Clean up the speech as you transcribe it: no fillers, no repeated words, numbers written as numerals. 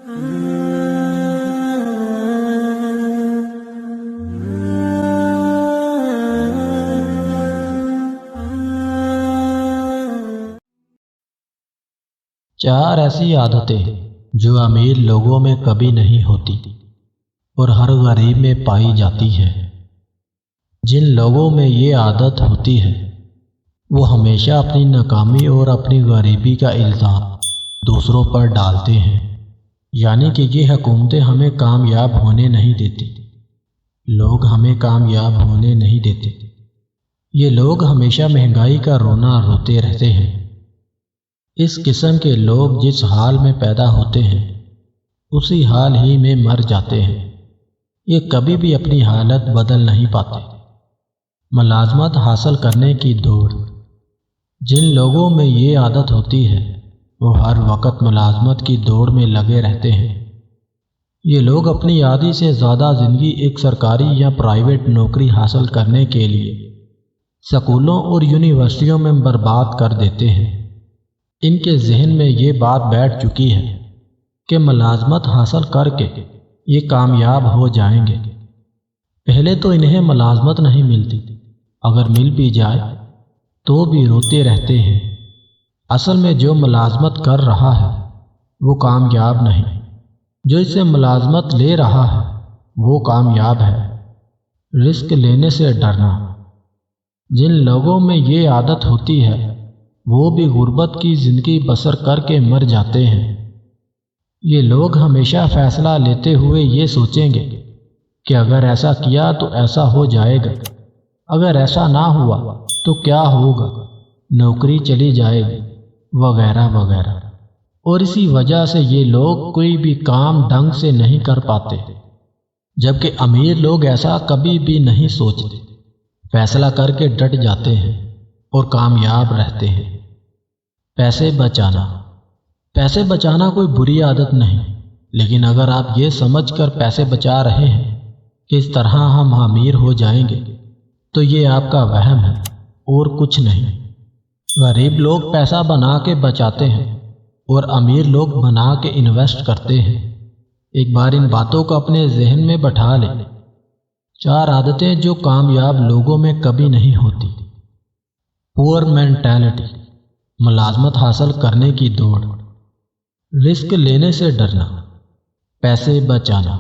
چار ایسی عادتیں جو امیر لوگوں میں کبھی نہیں ہوتی اور ہر غریب میں پائی جاتی ہیں۔ جن لوگوں میں یہ عادت ہوتی ہے وہ ہمیشہ اپنی ناکامی اور اپنی غریبی کا الزام دوسروں پر ڈالتے ہیں، یعنی کہ یہ حکومتیں ہمیں کامیاب ہونے نہیں دیتی، لوگ ہمیں کامیاب ہونے نہیں دیتے۔ یہ لوگ ہمیشہ مہنگائی کا رونا روتے رہتے ہیں۔ اس قسم کے لوگ جس حال میں پیدا ہوتے ہیں اسی حال ہی میں مر جاتے ہیں۔ یہ کبھی بھی اپنی حالت بدل نہیں پاتے۔ ملازمت حاصل کرنے کی دوڑ۔ جن لوگوں میں یہ عادت ہوتی ہے وہ ہر وقت ملازمت کی دوڑ میں لگے رہتے ہیں۔ یہ لوگ اپنی آدھی سے زیادہ زندگی ایک سرکاری یا پرائیویٹ نوکری حاصل کرنے کے لیے سکولوں اور یونیورسٹیوں میں برباد کر دیتے ہیں۔ ان کے ذہن میں یہ بات بیٹھ چکی ہے کہ ملازمت حاصل کر کے یہ کامیاب ہو جائیں گے۔ پہلے تو انہیں ملازمت نہیں ملتی، اگر مل بھی جائے تو بھی روتے رہتے ہیں۔ اصل میں جو ملازمت کر رہا ہے وہ کامیاب نہیں، جو اس سے ملازمت لے رہا ہے وہ کامیاب ہے۔ رسک لینے سے ڈرنا۔ جن لوگوں میں یہ عادت ہوتی ہے وہ بھی غربت کی زندگی بسر کر کے مر جاتے ہیں۔ یہ لوگ ہمیشہ فیصلہ لیتے ہوئے یہ سوچیں گے کہ اگر ایسا کیا تو ایسا ہو جائے گا، اگر ایسا نہ ہوا تو کیا ہوگا، نوکری چلی جائے گی وغیرہ وغیرہ۔ اور اسی وجہ سے یہ لوگ کوئی بھی کام ڈھنگ سے نہیں کر پاتے، جبکہ امیر لوگ ایسا کبھی بھی نہیں سوچتے، فیصلہ کر کے ڈٹ جاتے ہیں اور کامیاب رہتے ہیں۔ پیسے بچانا۔ پیسے بچانا کوئی بری عادت نہیں، لیکن اگر آپ یہ سمجھ کر پیسے بچا رہے ہیں کہ اس طرح ہم امیر ہو جائیں گے تو یہ آپ کا وہم ہے اور کچھ نہیں۔ غریب لوگ پیسہ بنا کے بچاتے ہیں اور امیر لوگ بنا کے انویسٹ کرتے ہیں۔ ایک بار ان باتوں کو اپنے ذہن میں بٹھا لیں۔ چار عادتیں جو کامیاب لوگوں میں کبھی نہیں ہوتی۔ پور مینٹالٹی۔ ملازمت حاصل کرنے کی دوڑ۔ رسک لینے سے ڈرنا۔ پیسے بچانا۔